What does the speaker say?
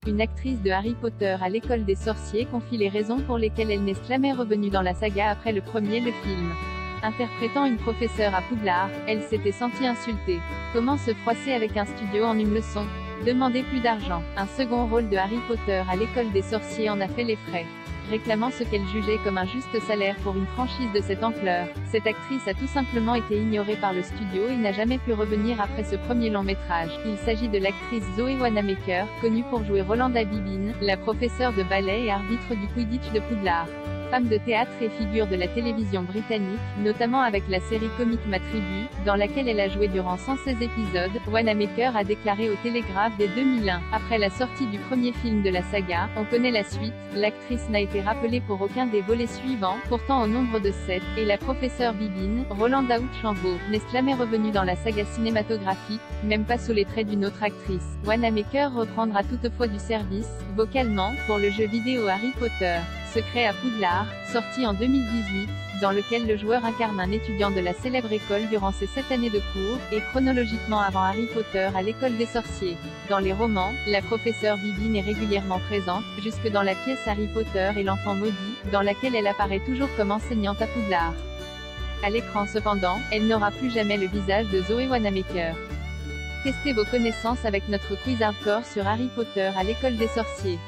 Une actrice de Harry Potter à l'école des sorciers confie les raisons pour lesquelles elle n'est jamais revenue dans la saga après le film. Interprétant une professeure à Poudlard, elle s'était sentie insultée. Comment se froisser avec un studio en une leçon? Demander plus d'argent. Un second rôle de Harry Potter à l'école des sorciers en a fait les frais. Réclamant ce qu'elle jugeait comme un juste salaire pour une franchise de cette ampleur, cette actrice a tout simplement été ignorée par le studio et n'a jamais pu revenir après ce premier long métrage. Il s'agit de l'actrice Zoe Wanamaker, connue pour jouer Rolanda Bibbin, la professeure de ballet et arbitre du Quidditch de Poudlard. Femme de théâtre et figure de la télévision britannique, notamment avec la série comique Ma Tribu, dans laquelle elle a joué durant 116 épisodes, Wanamaker a déclaré au Télégraphe dès 2001. Après la sortie du premier film de la saga, on connaît la suite, l'actrice n'a été rappelée pour aucun des volets suivants, pourtant au nombre de 7, et la professeure Bibbin, Rolanda Uchambo, n'est jamais revenue dans la saga cinématographique, même pas sous les traits d'une autre actrice. Wanamaker reprendra toutefois du service, vocalement, pour le jeu vidéo Harry Potter. Secret à Poudlard, sorti en 2018, dans lequel le joueur incarne un étudiant de la célèbre école durant ses 7 années de cours, et chronologiquement avant Harry Potter à l'école des sorciers. Dans les romans, la professeure Bibbin est régulièrement présente, jusque dans la pièce Harry Potter et l'enfant maudit, dans laquelle elle apparaît toujours comme enseignante à Poudlard. À l'écran cependant, elle n'aura plus jamais le visage de Zoe Wanamaker. Testez vos connaissances avec notre quiz hardcore sur Harry Potter à l'école des sorciers.